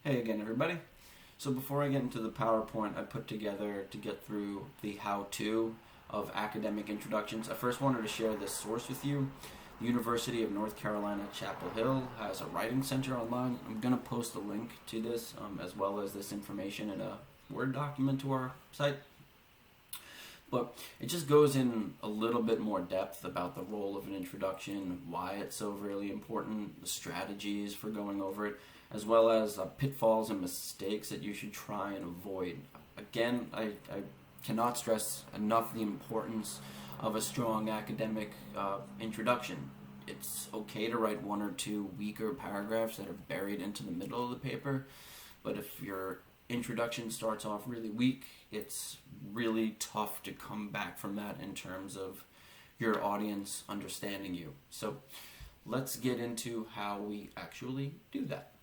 Hey again, everybody. So before I get into the PowerPoint I put together to get through the how-to of academic introductions, I first wanted to share this source with you. The University of North Carolina, Chapel Hill has a writing center online. I'm going to post a link to this as well as this information in a Word document to our site. But it just goes in a little bit more depth about the role of an introduction, why it's so really important, the strategies for going over it, as well as pitfalls and mistakes that you should try and avoid. Again, I cannot stress enough the importance of a strong academic introduction. It's okay to write one or two weaker paragraphs that are buried into the middle of the paper, but if your introduction starts off really weak, it's really tough to come back from that in terms of your audience understanding you. So let's get into how we actually do that.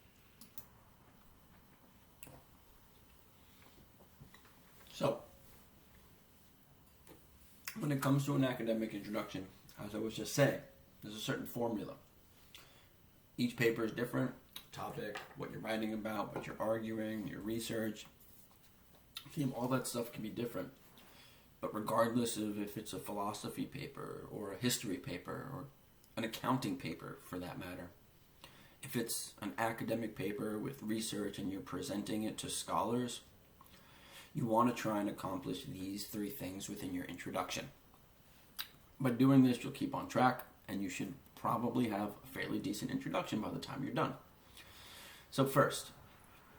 So, when it comes to an academic introduction, as I was just saying, there's a certain formula. Each paper is different. Topic, what you're writing about, what you're arguing, your research, all that stuff can be different. But regardless of if it's a philosophy paper or a history paper or an accounting paper for that matter, if it's an academic paper with research and you're presenting it to scholars, you want to try and accomplish these three things within your introduction. By doing this, you'll keep on track and you should probably have a fairly decent introduction by the time you're done. So first,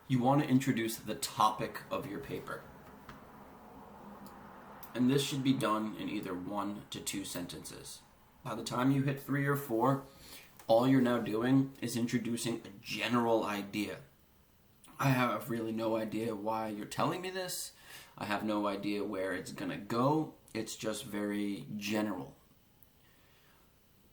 you want to introduce the topic of your paper. And this should be done in either 1 to 2 sentences. By the time you hit 3 or 4, all you're now doing is introducing a general idea. I have really no idea why you're telling me this. I have no idea where it's going to go. It's just very general.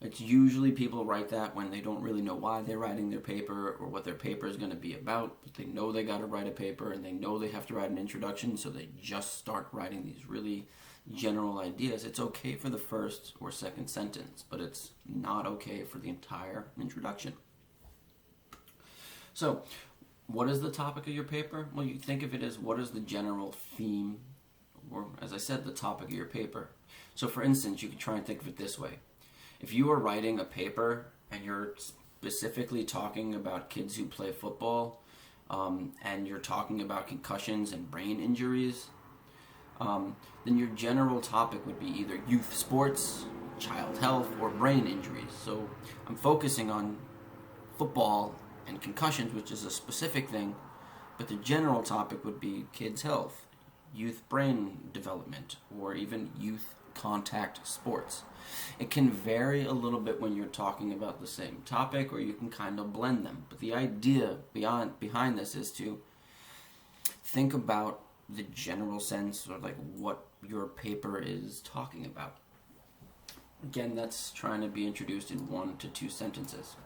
It's usually people write that when they don't really know why they're writing their paper or what their paper is going to be about. But they know they got to write a paper and they know they have to write an introduction, so they just start writing these really general ideas. It's okay for the first or second sentence, but it's not okay for the entire introduction. So, what is the topic of your paper? Well, you think of it as what is the general theme, or as I said, the topic of your paper. So for instance, you could try and think of it this way. If you are writing a paper and you're specifically talking about kids who play football, and you're talking about concussions and brain injuries, then your general topic would be either youth sports, child health, or brain injuries. So I'm focusing on football and concussions, which is a specific thing, but the general topic would be kids' health, youth brain development, or even youth contact sports. It can vary a little bit when you're talking about the same topic, or you can kind of blend them. But the idea behind this is to think about the general sense, or like what your paper is talking about. Again, that's trying to be introduced in 1 to 2 sentences.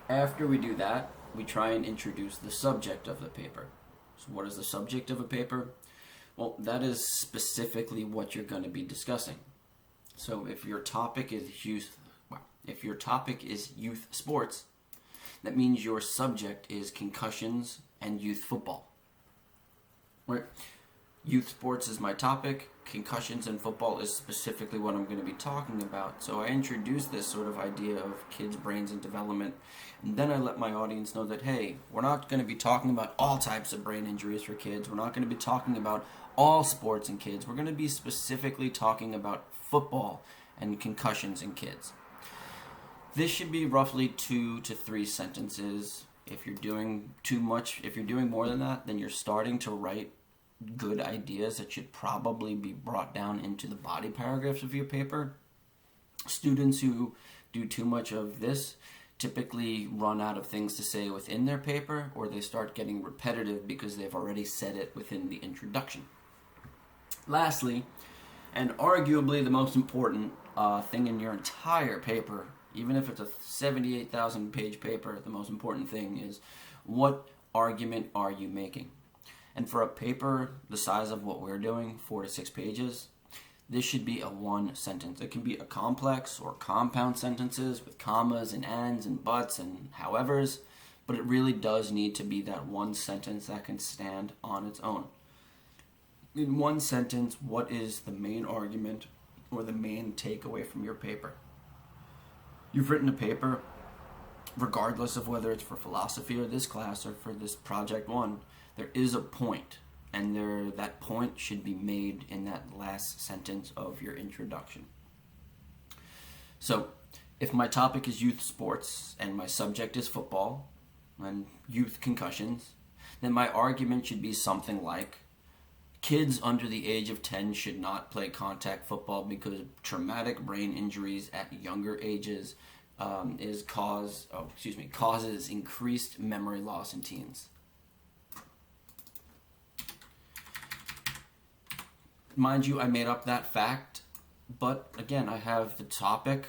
After we do that, we try and introduce the subject of the paper. So what is the subject of a paper? Well, that is specifically what you're going to be discussing. So if your topic is youth sports, that means your subject is concussions and youth football. Right? Youth sports is my topic. Concussions and football is specifically what I'm going to be talking about. So I introduce this sort of idea of kids' brains and development, and then I let my audience know that, hey, we're not going to be talking about all types of brain injuries for kids. We're not going to be talking about all sports in kids. We're going to be specifically talking about football and concussions in kids. This should be roughly 2 to 3 sentences. If you're doing too much, if you're doing more than that, then you're starting to write good ideas that should probably be brought down into the body paragraphs of your paper. Students who do too much of this typically run out of things to say within their paper, or they start getting repetitive because they've already said it within the introduction. Lastly, and arguably the most important thing in your entire paper, even if it's a 78,000 page paper, the most important thing is what argument are you making? And for a paper the size of what we're doing, 4 to 6 pages, this should be a 1 sentence. It can be a complex or compound sentences with commas and ands and buts and howevers, but it really does need to be that one sentence that can stand on its own. In one sentence, what is the main argument or the main takeaway from your paper? You've written a paper, regardless of whether it's for philosophy or this class or for this project one, there is a point, and that point should be made in that last sentence of your introduction. So, if my topic is youth sports and my subject is football and youth concussions, then my argument should be something like, kids under the age of 10 should not play contact football because traumatic brain injuries at younger ages causes increased memory loss in teens. Mind you, I made up that fact, but again, I have the topic,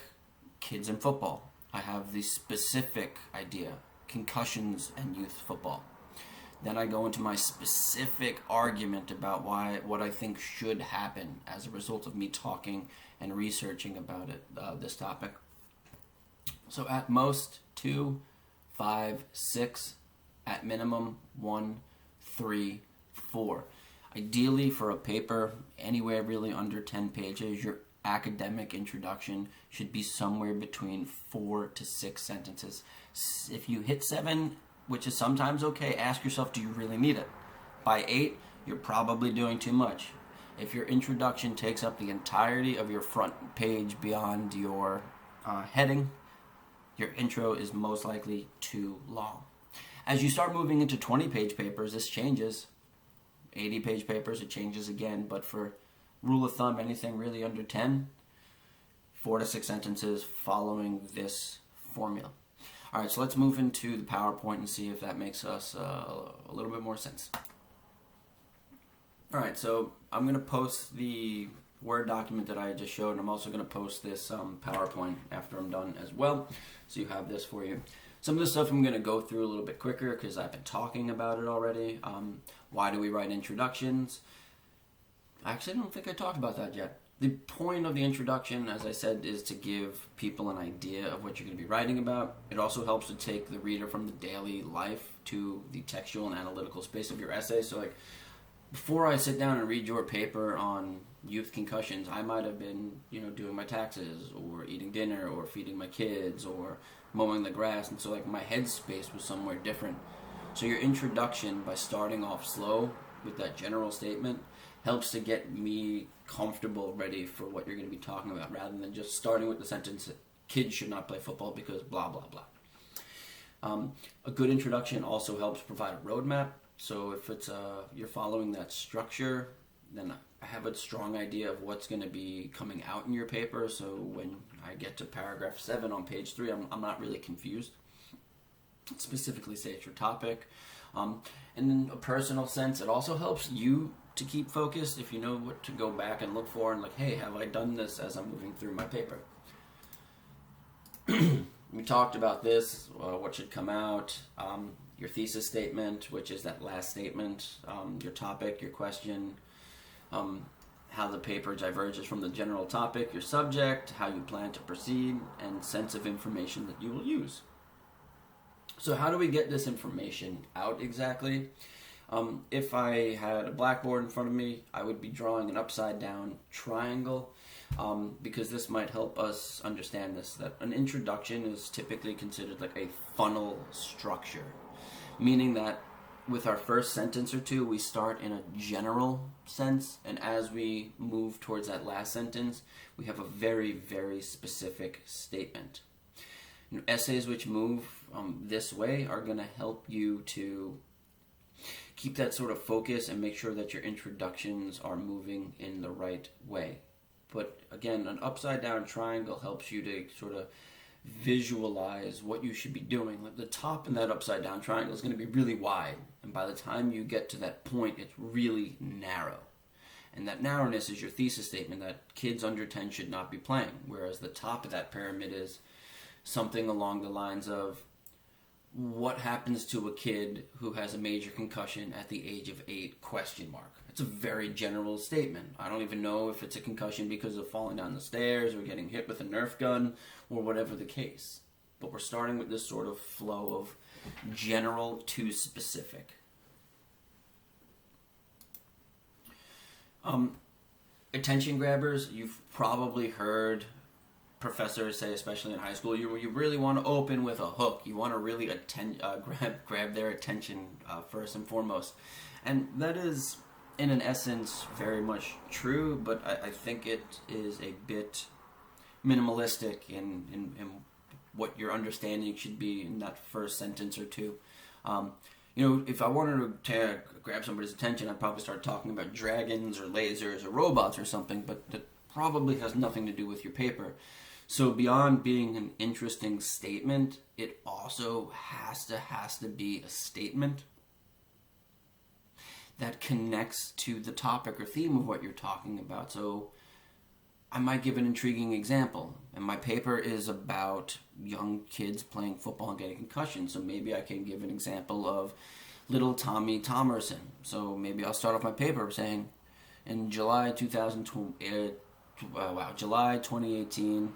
kids and football. I have the specific idea, concussions and youth football. Then I go into my specific argument about what I think should happen as a result of me talking and researching about this topic. So at most 2, 5, 6, at minimum 1, 3, 4. Ideally for a paper anywhere really under 10 pages, your academic introduction should be somewhere between 4 to 6 sentences. If you hit 7, which is sometimes okay, ask yourself, do you really need it? By 8, you're probably doing too much. If your introduction takes up the entirety of your front page beyond your heading, your intro is most likely too long. As you start moving into 20-page papers, this changes. 80-page papers, it changes again, but for rule of thumb, anything really under 10, 4 to 6 sentences following this formula. All right, so let's move into the PowerPoint and see if that makes us a little bit more sense. All right, so I'm going to post the Word document that I just showed, and I'm also going to post this PowerPoint after I'm done as well, so you have this for you. Some of the stuff I'm going to go through a little bit quicker because I've been talking about it already. Why do we write introductions? I actually don't think I talked about that yet. The point of the introduction, as I said, is to give people an idea of what you're going to be writing about. It also helps to take the reader from the daily life to the textual and analytical space of your essay. So, like, before I sit down and read your paper on youth concussions, I might have been, doing my taxes or eating dinner or feeding my kids or mowing the grass. And so, like, my headspace was somewhere different. So your introduction, by starting off slow with that general statement, helps to get me comfortable, ready for what you're going to be talking about, rather than just starting with the sentence, kids should not play football because blah, blah, blah. A good introduction also helps provide a roadmap. So if it's you're following that structure, then I have a strong idea of what's going to be coming out in your paper. So when I get to paragraph 7 on page 3, I'm not really confused. It specifically states your topic. And in a personal sense, it also helps you to keep focused if you know what to go back and look for and like, hey, have I done this as I'm moving through my paper? We talked about this, what should come out, your thesis statement, which is that last statement, your topic, your question, how the paper diverges from the general topic, your subject, how you plan to proceed, and sense of information that you will use. So how do we get this information out exactly? If I had a blackboard in front of me, I would be drawing an upside down triangle because this might help us understand this, that an introduction is typically considered like a funnel structure, meaning that with our first sentence or two, we start in a general sense, and as we move towards that last sentence, we have a very, very specific statement. Essays which move this way are going to help you to keep that sort of focus and make sure that your introductions are moving in the right way. But again, an upside down triangle helps you to sort of visualize what you should be doing. Like the top in that upside down triangle is going to be really wide, and by the time you get to that point, it's really narrow. And that narrowness is your thesis statement that kids under 10 should not be playing, whereas the top of that pyramid is something along the lines of what happens to a kid who has a major concussion at the age of 8, ? It's a very general statement. I don't even know if it's a concussion because of falling down the stairs or getting hit with a Nerf gun or whatever the case. But we're starting with this sort of flow of general to specific. Attention grabbers, you've probably heard professors say, especially in high school, you really want to open with a hook. You want to really grab their attention first and foremost. And that is, in an essence, very much true, but I think it is a bit minimalistic in what your understanding should be in that first sentence or two. If I wanted to grab somebody's attention, I'd probably start talking about dragons or lasers or robots or something, but that probably has nothing to do with your paper. So beyond being an interesting statement, it also has to be a statement that connects to the topic or theme of what you're talking about. So I might give an intriguing example. And my paper is about young kids playing football and getting concussions. So maybe I can give an example of little Tommy Thomerson. So maybe I'll start off my paper saying, in July 2018,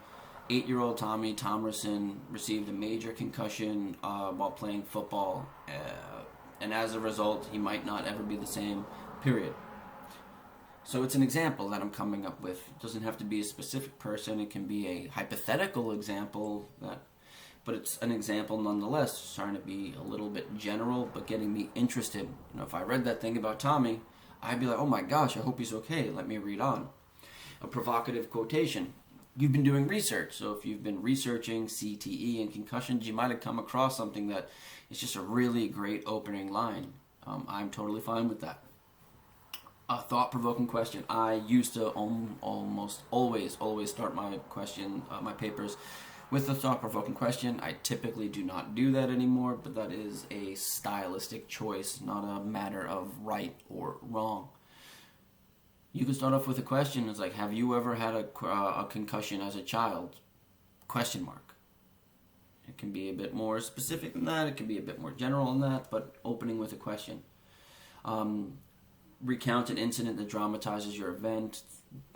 8-year-old Tommy Thomerson received a major concussion while playing football. And as a result, he might not ever be the same, period. So it's an example that I'm coming up with. It doesn't have to be a specific person. It can be a hypothetical example, but it's an example nonetheless, trying to be a little bit general, but getting me interested. If I read that thing about Tommy, I'd be like, oh my gosh, I hope he's okay. Let me read on. A provocative quotation. You've been doing research, so if you've been researching CTE and concussions, you might have come across something that is just a really great opening line. I'm totally fine with that. A thought-provoking question. I used to almost always start my papers with a thought-provoking question. I typically do not do that anymore, but that is a stylistic choice, not a matter of right or wrong. You can start off with a question. It's like, have you ever had a concussion as a child? Question mark. It can be a bit more specific than that. It can be a bit more general than that, but opening with a question. Recount an incident that dramatizes your event.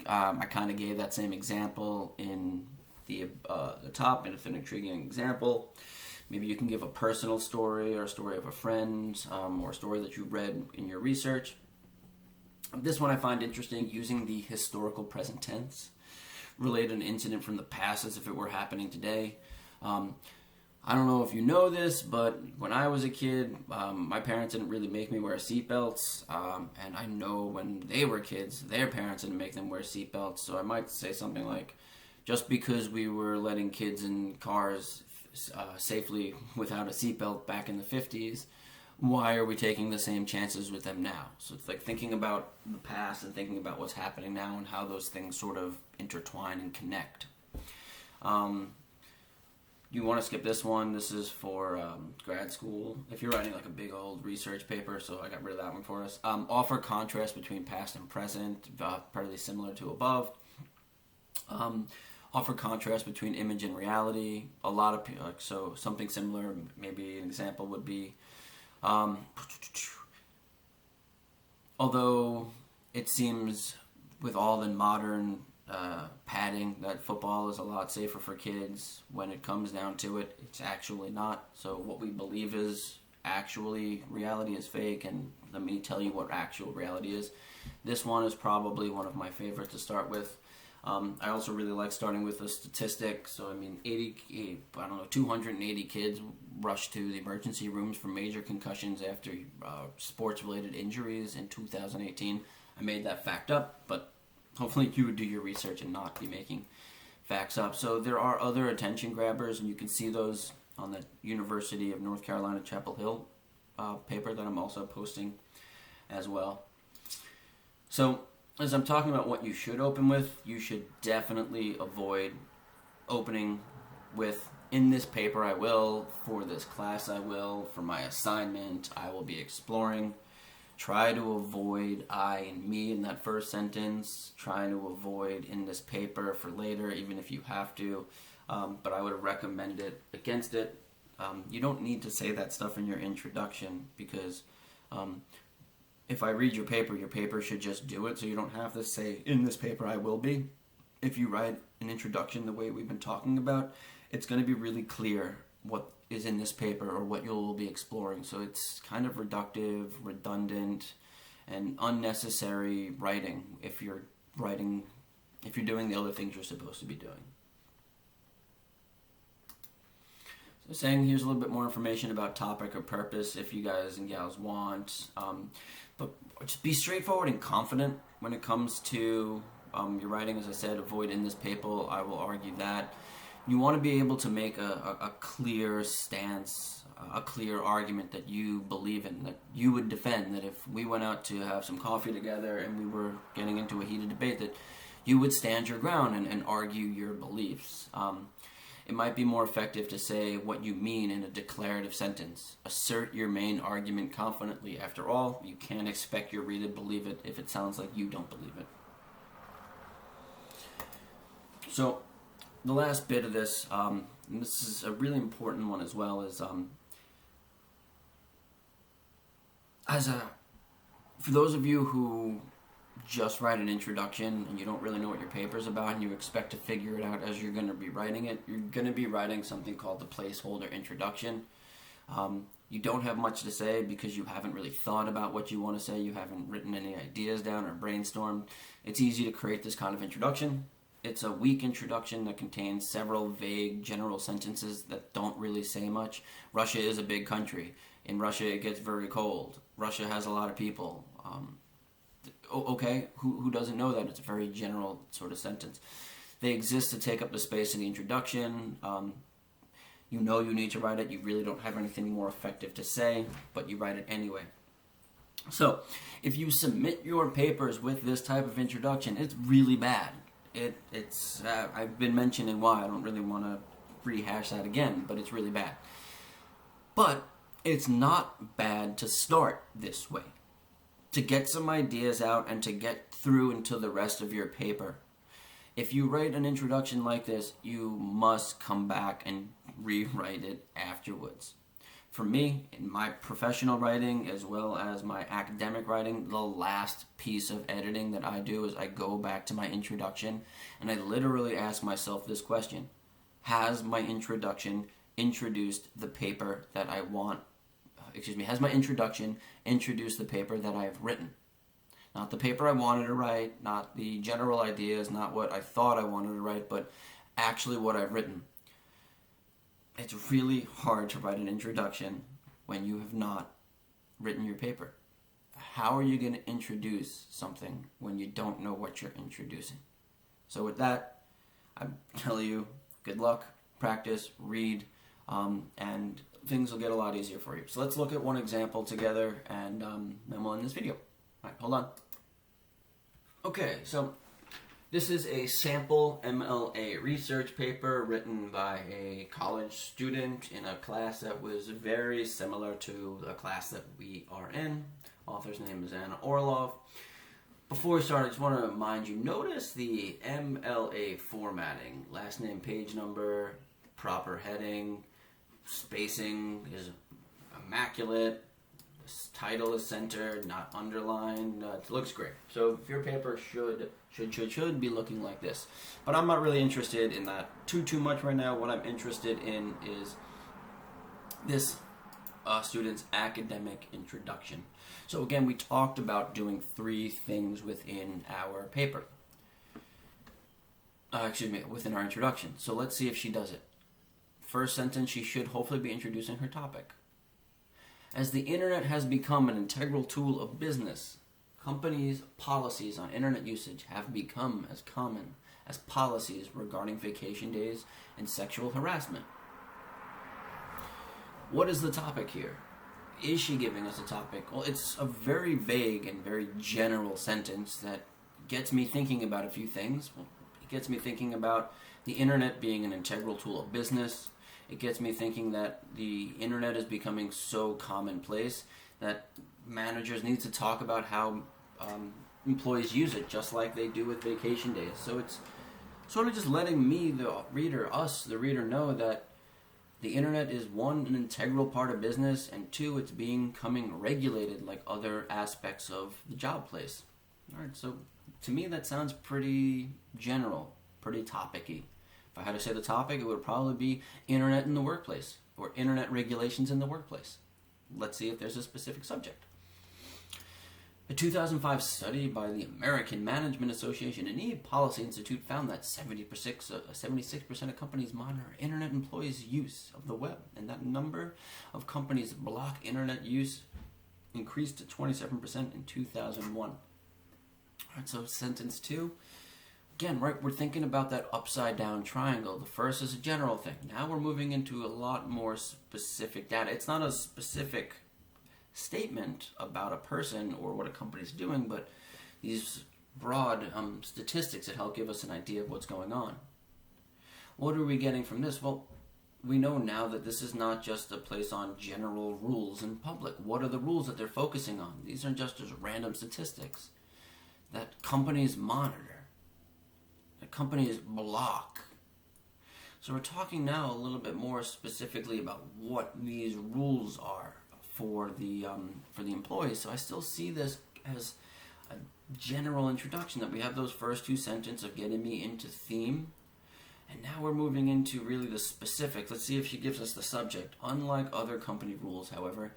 I kind of gave that same example in the top, and it's an intriguing example. Maybe you can give a personal story or a story of a friend or a story that you read in your research. This one I find interesting, using the historical present tense. Relate an incident from the past as if it were happening today. I don't know if you know this, but when I was a kid, my parents didn't really make me wear seatbelts. And I know when they were kids, their parents didn't make them wear seatbelts. So I might say something like, just because we were letting kids in cars safely without a seatbelt back in the 50s, why are we taking the same chances with them now? So it's like thinking about the past and thinking about what's happening now and how those things sort of intertwine and connect. You want to skip this one. This is for grad school. If you're writing like a big old research paper, so I got rid of that one for us. Offer contrast between past and present, fairly similar to above. Offer contrast between image and reality. A lot of so something similar. Maybe an example would be, although it seems with all the modern padding that football is a lot safer for kids, when it comes down to it, it's actually not. So what we believe is actually reality is fake, and let me tell you what actual reality is. This one is probably one of my favorites to start with. I also really like starting with a statistic. So 280 kids rushed to the emergency rooms for major concussions after sports-related injuries in 2018. I made that fact up, but hopefully you would do your research and not be making facts up. So there are other attention grabbers, and you can see those on the University of North Carolina Chapel Hill paper that I'm also posting as well. So as I'm talking about what you should open with, you should definitely avoid opening with, in this paper I will, for this class I will, for my assignment I will be exploring. Try to avoid I and me in that first sentence. Try to avoid in this paper for later, even if you have to. But I would recommend it against it. You don't need to say that stuff in your introduction, because if I read your paper should just do it, so you don't have to say, in this paper I will be. If you write an introduction the way we've been talking about, it's going to be really clear what is in this paper or what you'll be exploring. So it's kind of reductive, redundant, and unnecessary writing if you're doing the other things you're supposed to be doing. So saying here's a little bit more information about topic or purpose if you guys and gals want. But just be straightforward and confident when it comes to your writing. As I said, avoid in this paper. I will argue that. You want to be able to make a clear stance, a clear argument that you believe in, that you would defend, that if we went out to have some coffee together and we were getting into a heated debate, that you would stand your ground and argue your beliefs. It might be more effective to say what you mean in a declarative sentence. Assert your main argument confidently. After all, you can't expect your reader to believe it if it sounds like you don't believe it. So, the last bit of this, and this is a really important one as well, is for those of you who just write an introduction and you don't really know what your paper's about and you expect to figure it out as you're going to be writing it, you're going to be writing something called the placeholder introduction. You don't have much to say because you haven't really thought about what you want to say, you haven't written any ideas down or brainstormed. It's easy to create this kind of introduction. It's a weak introduction that contains several vague general sentences that don't really say much. Russia is a big country. In Russia, it gets very cold. Russia has a lot of people. Okay, who doesn't know that? It's a very general sort of sentence. They exist to take up the space in the introduction. You know you need to write it. You really don't have anything more effective to say, but you write it anyway. So, if you submit your papers with this type of introduction, it's really bad. It's I've been mentioning why. I don't really want to rehash that again, but it's really bad. But it's not bad to start this way, to get some ideas out and to get through into the rest of your paper. If you write an introduction like this, you must come back and rewrite it afterwards. For me, in my professional writing as well as my academic writing, the last piece of editing that I do is I go back to my introduction and I literally ask myself this question: has my introduction introduced the paper that I want? Has my introduction introduced the paper that I have written? Not the paper I wanted to write, not the general ideas, not what I thought I wanted to write, but actually what I've written. It's really hard to write an introduction when you have not written your paper. How are you going to introduce something when you don't know what you're introducing? So with that, I tell you, good luck, practice, read, and things will get a lot easier for you. So let's look at one example together, and then we'll end this video. All right, hold on. Okay, so this is a sample MLA research paper written by a college student in a class that was very similar to the class that we are in. Author's name is Anna Orlov. Before we start, I just want to remind you, notice the MLA formatting. Last name, page number, proper heading, spacing is immaculate. This title is centered, not underlined. It looks great. So your paper should be looking like this. But I'm not really interested in that too much right now. What I'm interested in is this student's academic introduction. So again, we talked about doing 3 things within our paper. Within our introduction. So let's see if she does it. First sentence, she should hopefully be introducing her topic. As the internet has become an integral tool of business, companies' policies on internet usage have become as common as policies regarding vacation days and sexual harassment. What is the topic here? Is she giving us a topic? Well, it's a very vague and very general sentence that gets me thinking about a few things. Well, it gets me thinking about the internet being an integral tool of business. It gets me thinking that the internet is becoming so commonplace that managers need to talk about how employees use it, just like they do with vacation days. So it's sort of just letting me, the reader, the reader, know that the internet is 1, an integral part of business, and 2, it's becoming regulated like other aspects of the job place. All right, so to me that sounds pretty general, pretty topic-y. If I had to say the topic, it would probably be internet in the workplace. or internet regulations in the workplace. Let's see if there's a specific subject. A 2005 study by the American Management Association and E-Policy Institute found that 76% of companies monitor internet employees' use of the web, and that number of companies that block internet use increased to 27% in 2001. All right, so sentence 2. Again, right, we're thinking about that upside down triangle. The first is a general thing. Now we're moving into a lot more specific data. It's not a specific statement about a person or what a company's doing, but these broad statistics that help give us an idea of what's going on. What are we getting from this? Well, we know now that this is not just a place on general rules in public. What are the rules that they're focusing on? These aren't just random statistics that companies monitor, that companies block. So we're talking now a little bit more specifically about what these rules are for the employees. So I still see this as a general introduction, that we have those first two sentences of getting me into theme, and now we're moving into really the specifics. Let's see if she gives us the subject. Unlike other company rules, however,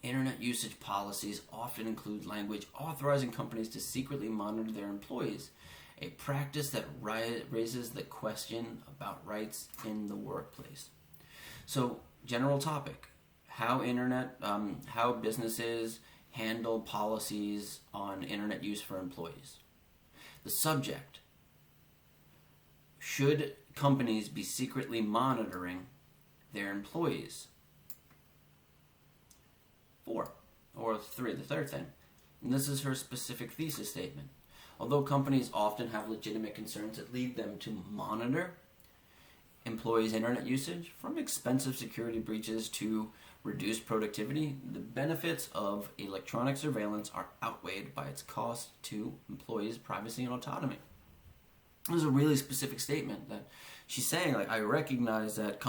internet usage policies often include language authorizing companies to secretly monitor their employees, a practice that raises the question about rights in the workplace. So, general topic. How businesses handle policies on internet use for employees. The subject: should companies be secretly monitoring their employees? 4, or 3, the third thing. And this is her specific thesis statement. Although companies often have legitimate concerns that lead them to monitor employees' internet usage, from expensive security breaches to reduced productivity, the benefits of electronic surveillance are outweighed by its cost to employees' privacy and autonomy. This is a really specific statement that she's saying, like, I recognize that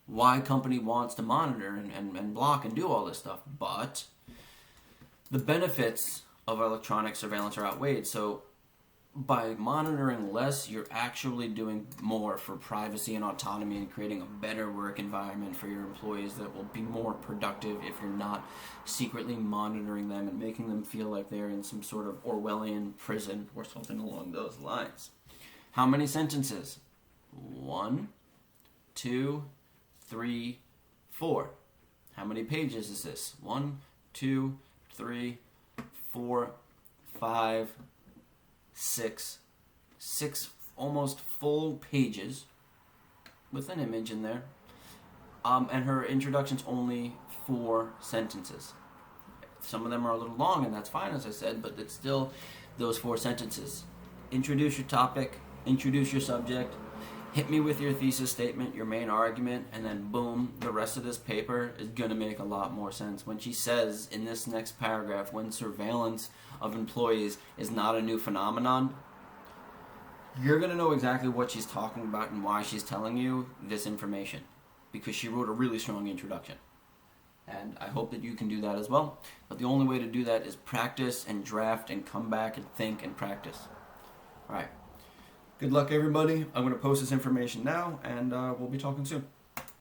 why company wants to monitor and block and do all this stuff, but the benefits of electronic surveillance are outweighed. So by monitoring less, you're actually doing more for privacy and autonomy and creating a better work environment for your employees that will be more productive if you're not secretly monitoring them and making them feel like they're in some sort of Orwellian prison or something along those lines. How many sentences? 1, 2, 3, 4. How many pages is this? 1, 2, 3, 4, 5, 6 almost full pages with an image in there. And her introduction's only 4 sentences. Some of them are a little long, and that's fine, as I said, but it's still those 4 sentences. Introduce your topic, introduce your subject, hit me with your thesis statement, your main argument, and then boom, the rest of this paper is going to make a lot more sense. When she says in this next paragraph, when surveillance of employees is not a new phenomenon, you're going to know exactly what she's talking about and why she's telling you this information, because she wrote a really strong introduction. And I hope that you can do that as well. But the only way to do that is practice and draft and come back and think and practice. All right. Good luck, everybody. I'm going to post this information now, and we'll be talking soon.